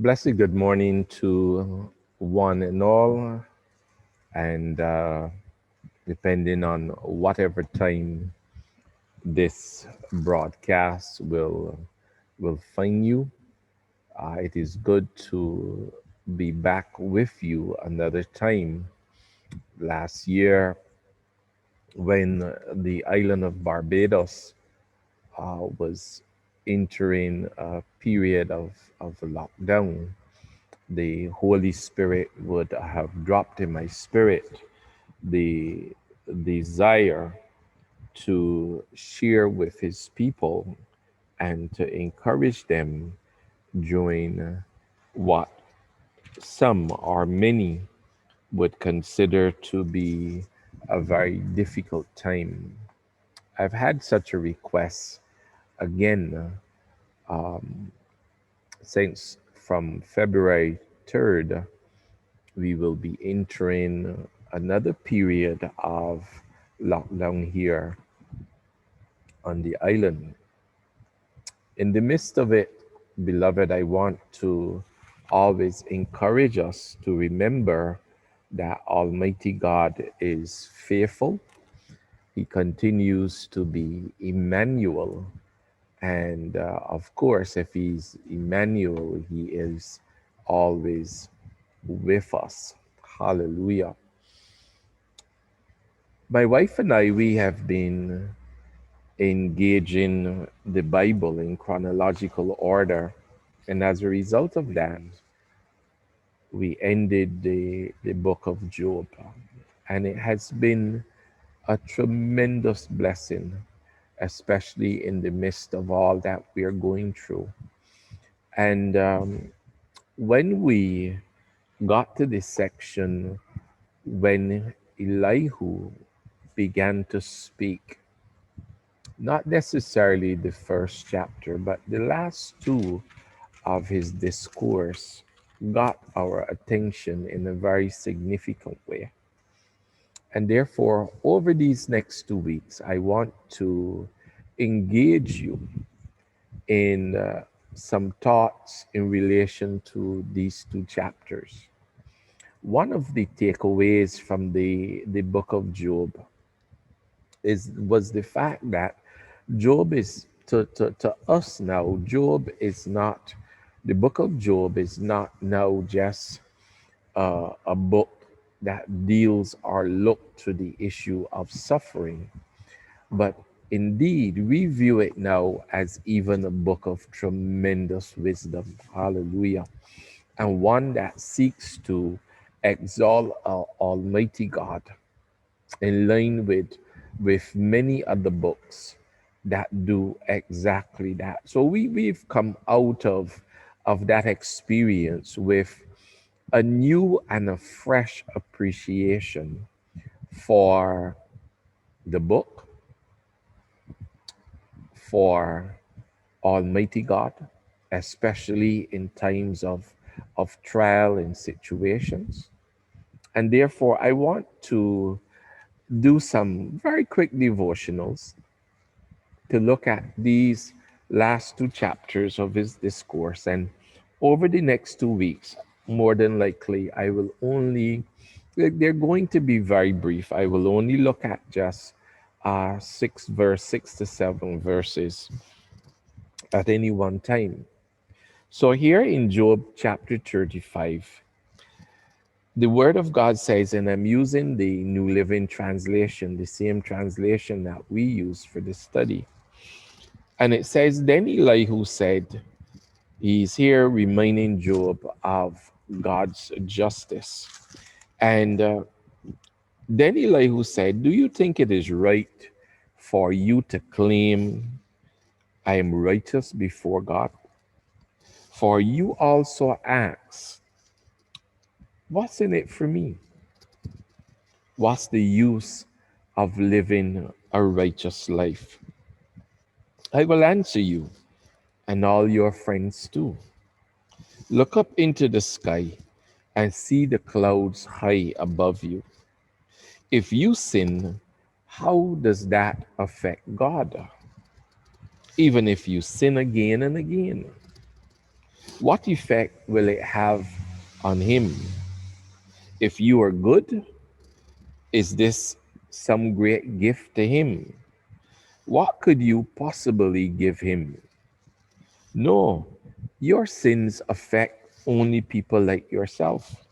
Blessed good morning to one and all, and depending on whatever time this broadcast will find you, it is good to be back with you another time. Last year, when the island of Barbados was entering a period of lockdown, the Holy Spirit would have dropped in my spirit the desire to share with his people and to encourage them during what some or many would consider to be a very difficult time. I've had such a request again um, since from February 3rd we will be entering another period of lockdown here on the island. In the midst of it, beloved, I want to always encourage us to remember that Almighty God is faithful. He continues to be Emmanuel. And of course, if He's Emmanuel, He is always with us. Hallelujah. My wife and I, we have been engaging the Bible in chronological order. And as a result of that, we ended the book of Job. And it has been a tremendous blessing, especially in the midst of all that we are going through. And when we got to this section, when Elihu began to speak, not necessarily the first chapter, but the last two of his discourse got our attention in a very significant way. And therefore, over these next 2 weeks, I want to engage you in some thoughts in relation to these two chapters. One of the takeaways from the book of Job was the fact that Job is to us now, Job is not the book of Job is not now just a book that deals or look to the issue of suffering, but indeed we view it now as even a book of tremendous wisdom. Hallelujah. And one that seeks to exalt our Almighty God in line with many other books that do exactly that. So we've come out of that experience with a new and a fresh appreciation for the book, for Almighty God, especially in times of trial and situations. And therefore, I want to do some very quick devotionals to look at these last two chapters of his discourse. And over the next 2 weeks, more than likely, I will only, they're going to be very brief. I will only look at just 6 to 7 verses at any one time. So here in Job chapter 35, the word of God says, and I'm using the New Living Translation, the same translation that we use for this study. And it says, then Elihu said, he's here reminding Job of God's justice. And then Elihu said, do you think it is right for you to claim I am righteous before God? For you also ask, what's in it for me? What's the use of living a righteous life? I will answer you and all your friends too. Look up into the sky and see the clouds high above you. If you sin, how does that affect God? Even if you sin again and again, What effect will it have on him? If you are good, is this some great gift to him? What could you possibly give him? No, your sins affect only people like yourself,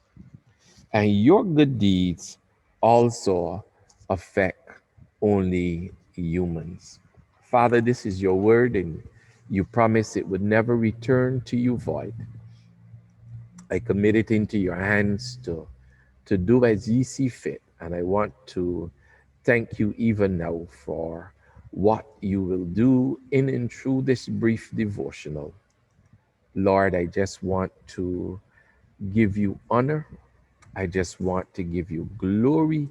and your good deeds also affect only humans. Father, this is your word, and you promise it would never return to you void. I commit it into your hands to do as ye see fit. And I want to thank you even now for what you will do in and through this brief devotional. Lord, I just want to give you honor. I just want to give you glory.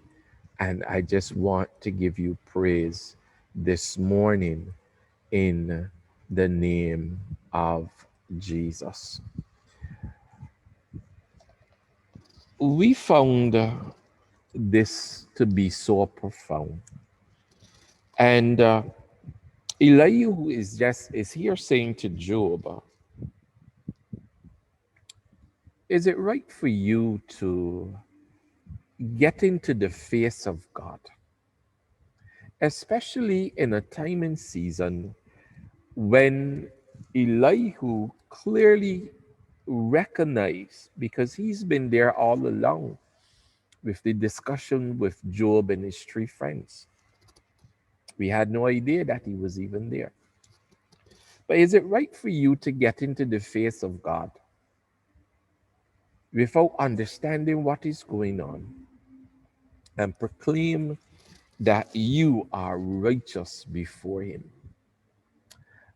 And I just want to give you praise this morning in the name of Jesus. We found this to be so profound. And Elihu is here saying to Job, is it right for you to get into the face of God, especially in a time and season when Elihu clearly recognized, because he's been there all along with the discussion with Job and his three friends. We had no idea that he was even there. But is it right for you to get into the face of God without understanding what is going on and proclaim that you are righteous before Him?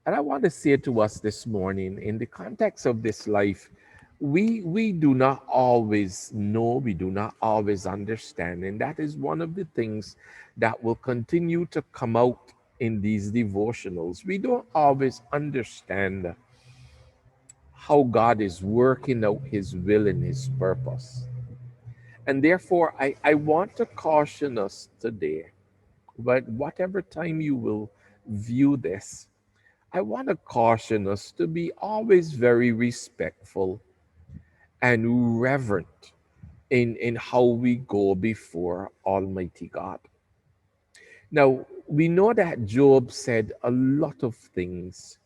And I want to say to us this morning, in the context of this life, we do not always know, we do not always understand. And that is one of the things that will continue to come out in these devotionals. We don't always understand how God is working out His will and His purpose. And therefore, I want to caution us today, but whatever time you will view this, I want to caution us to be always very respectful and reverent in how we go before Almighty God. Now, we know that Job said a lot of things,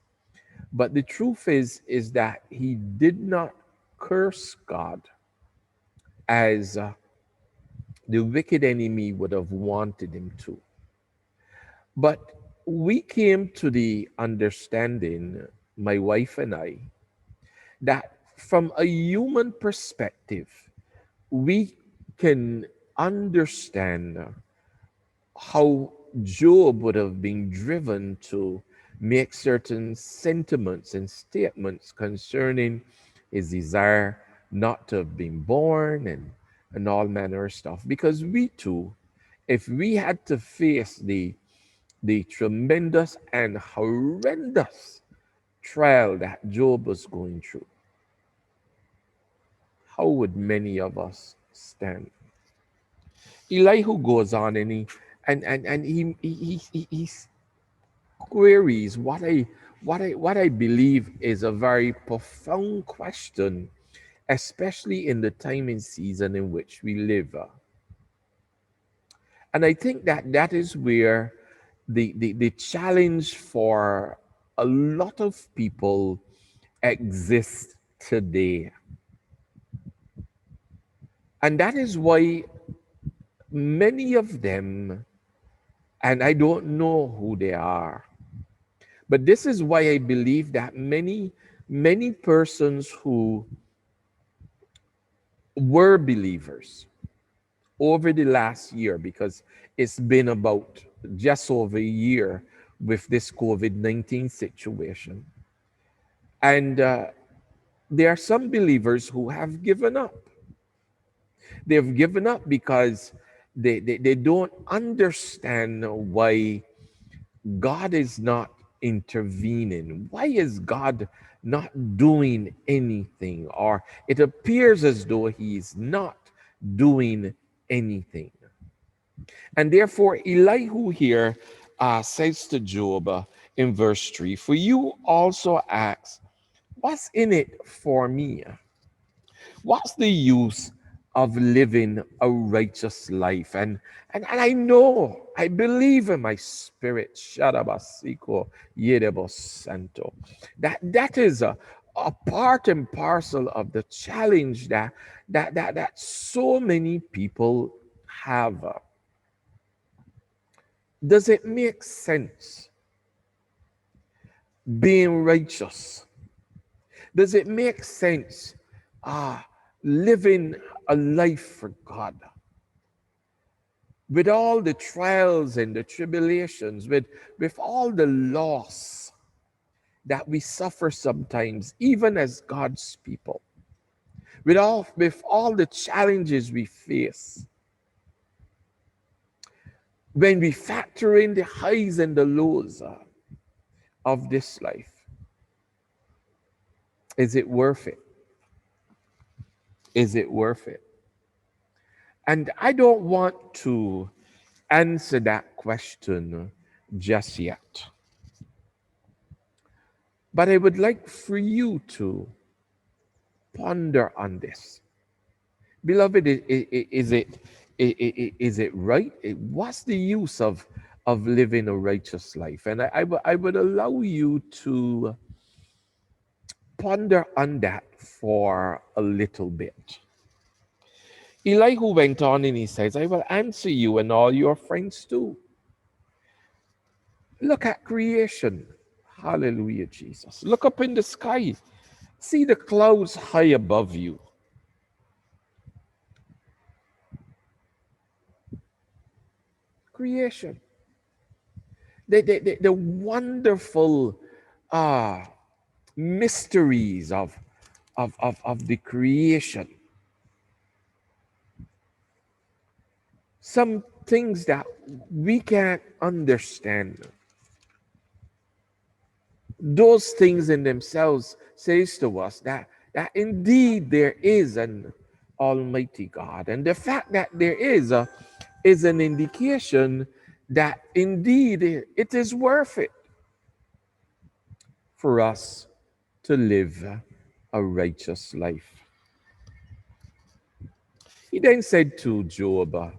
but the truth is that he did not curse God as the wicked enemy would have wanted him to. But we came to the understanding, my wife and I, that from a human perspective, we can understand how Job would have been driven to make certain sentiments and statements concerning his desire not to have been born and all manner of stuff. Because we too, if we had to face the tremendous and horrendous trial that Job was going through, how would many of us stand? Elihu goes on and he queries what I believe is a very profound question, especially in the time and season in which we live. And I think that that is where the challenge for a lot of people exists today. And that is why many of them, and I don't know who they are, but this is why I believe that many persons who were believers over the last year, because it's been about just over a year with this COVID-19 situation. And there are some believers who have given up. They've given up because they don't understand why God is not intervening. Why is God not doing anything? Or it appears as though He's not doing anything. And therefore, Elihu here says to Job in verse 3, for you also ask, What's in it for me? What's the use of living a righteous life? And I know, I believe in my spirit, Shadabasiko Yedebo Santo, that is a part and parcel of the challenge that so many people have. Does it make sense being righteous? Does it make sense ah, living a life for God? With all the trials and the tribulations, with all the loss that we suffer sometimes, even as God's people, with all the challenges we face, when we factor in the highs and the lows of this life, is it worth it? Is it worth it? And I don't want to answer that question just yet. But I would like for you to ponder on this. Beloved, is it right? What's the use of living a righteous life? And I would allow you to ponder on that for a little bit. Elihu went on and he says, I will answer you and all your friends too. Look at creation. Hallelujah, Jesus. Look up in the sky. See the clouds high above you. Creation. The wonderful uh, mysteries of the creation. Some things that we can't understand. Those things in themselves says to us that indeed there is an Almighty God. And the fact that there is an indication that indeed it is worth it for us to live a righteous life. He then said to Job,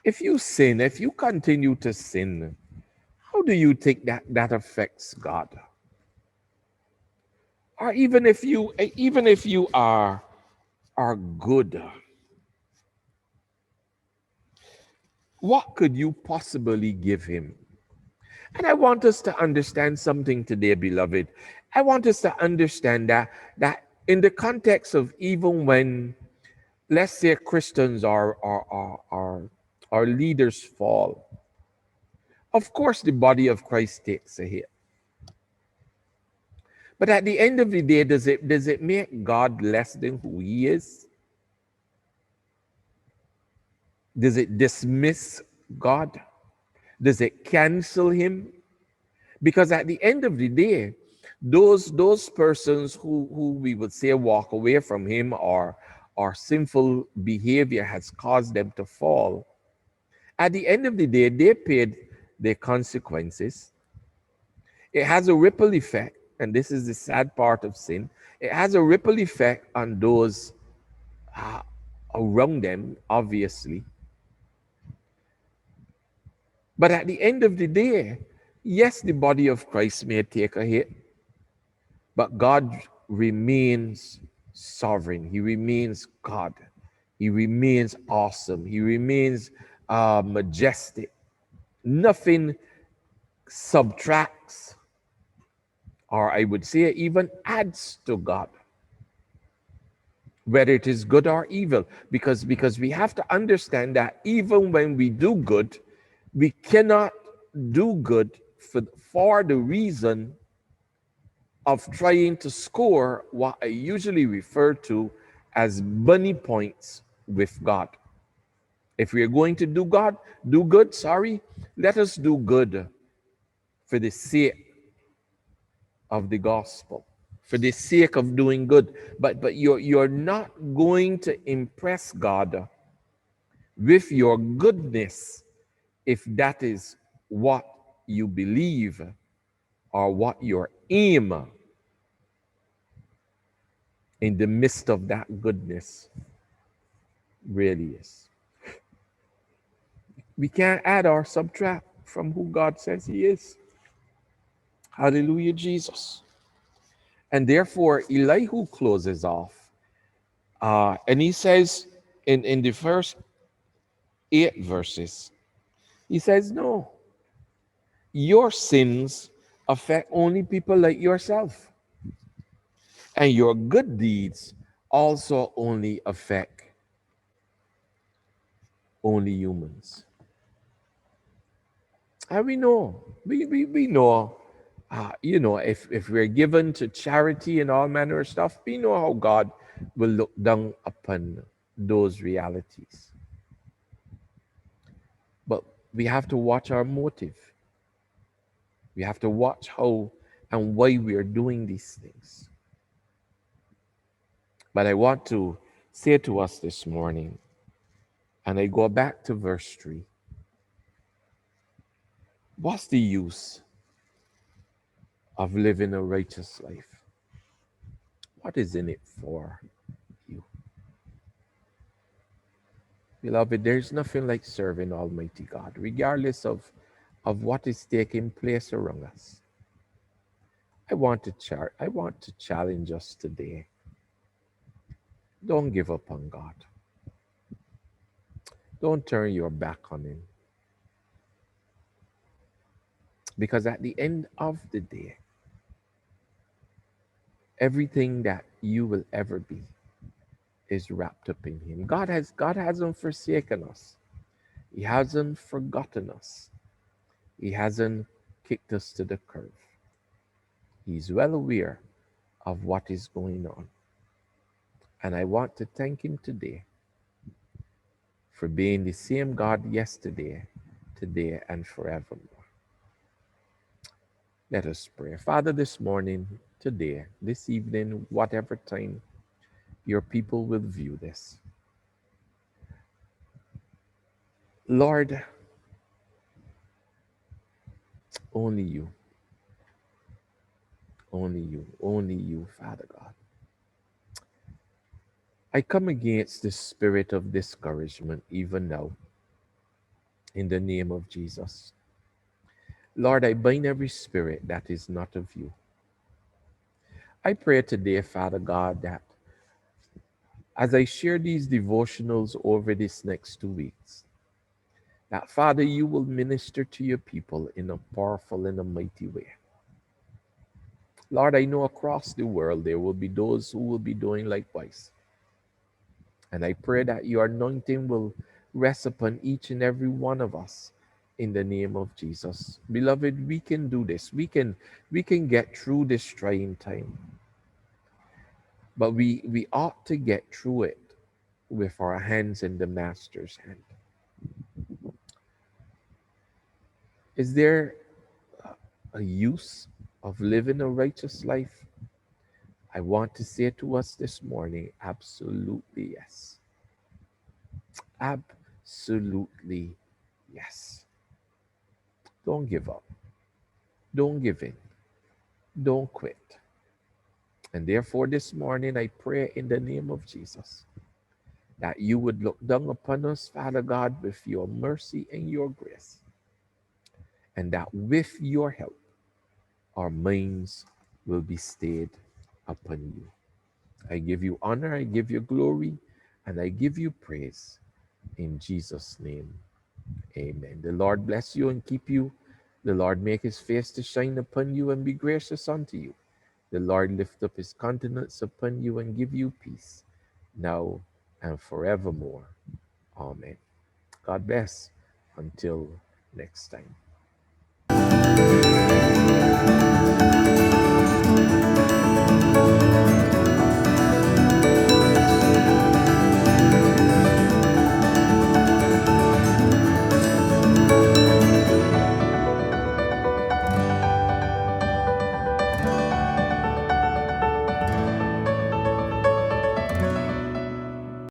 if you sin, if you continue to sin, how do you think that affects God? Or even if you are good, what could you possibly give him? And I want us to understand something today, beloved. I want us to understand that in the context of even when, let's say, Christians our leaders fall, of course the body of Christ takes a hit. But at the end of the day, does it make God less than who he is? Does it dismiss God? Does it cancel him? Because at the end of the day, those persons who we would say walk away from him or sinful behavior has caused them to fall, at the end of the day, they paid their consequences. It has a ripple effect, and this is the sad part of sin. It has a ripple effect on those uh, around them, obviously. But at the end of the day, yes, the body of Christ may take a hit, but God remains sovereign. He remains God. He remains awesome. He remains majestic. Nothing subtracts, or I would say even adds to God, whether it is good or evil. Because we have to understand that even when we do good, we cannot do good for the reason of trying to score what I usually refer to as bunny points with God. If we are going to do good, let us do good for the sake of the gospel, for the sake of doing good. But you're not going to impress God with your goodness if that is what you believe or what your aim in the midst of that goodness really is. We can't add or subtract from who God says He is. Hallelujah, Jesus. And therefore, Elihu closes off. And he says in the first 8 verses, he says, no, your sins affect only people like yourself, and your good deeds also only affect only humans. And we know, if we're given to charity and all manner of stuff, we know how God will look down upon those realities. But we have to watch our motive. We have to watch how and why we are doing these things. But I want to say to us this morning, and I go back to verse 3, what's the use of living a righteous life? What is in it for you? Beloved, there's nothing like serving Almighty God, regardless of what is taking place around us. I want to challenge us today. Don't give up on God. Don't turn your back on Him. Because at the end of the day, everything that you will ever be is wrapped up in Him. God hasn't forsaken us. He hasn't forgotten us. He hasn't kicked us to the curb. He's well aware of what is going on. And I want to thank Him today for being the same God yesterday, today, and forevermore. Let us pray. Father, this morning, today, this evening, whatever time your people will view this, Lord, only you, only you, Father God. I come against the spirit of discouragement even now in the name of Jesus. Lord, I bind every spirit that is not of you. I pray today, Father God, that as I share these devotionals over this next 2 weeks, that Father, you will minister to your people in a powerful and a mighty way. Lord, I know across the world there will be those who will be doing likewise. And I pray that your anointing will rest upon each and every one of us in the name of Jesus. Beloved, we can do this. We can get through this trying time. But we ought to get through it with our hands in the Master's hand. Is there a use of living a righteous life? I want to say to us this morning, absolutely yes. Absolutely yes. Don't give up. Don't give in. Don't quit. And therefore, this morning, I pray in the name of Jesus that you would look down upon us, Father God, with your mercy and your grace. And that with your help, our minds will be stayed upon you. I give you honor, I give you glory, and I give you praise. In Jesus' name, amen. The Lord bless you and keep you. The Lord make his face to shine upon you and be gracious unto you. The Lord lift up his countenance upon you and give you peace, now and forevermore. Amen. God bless. Until next time.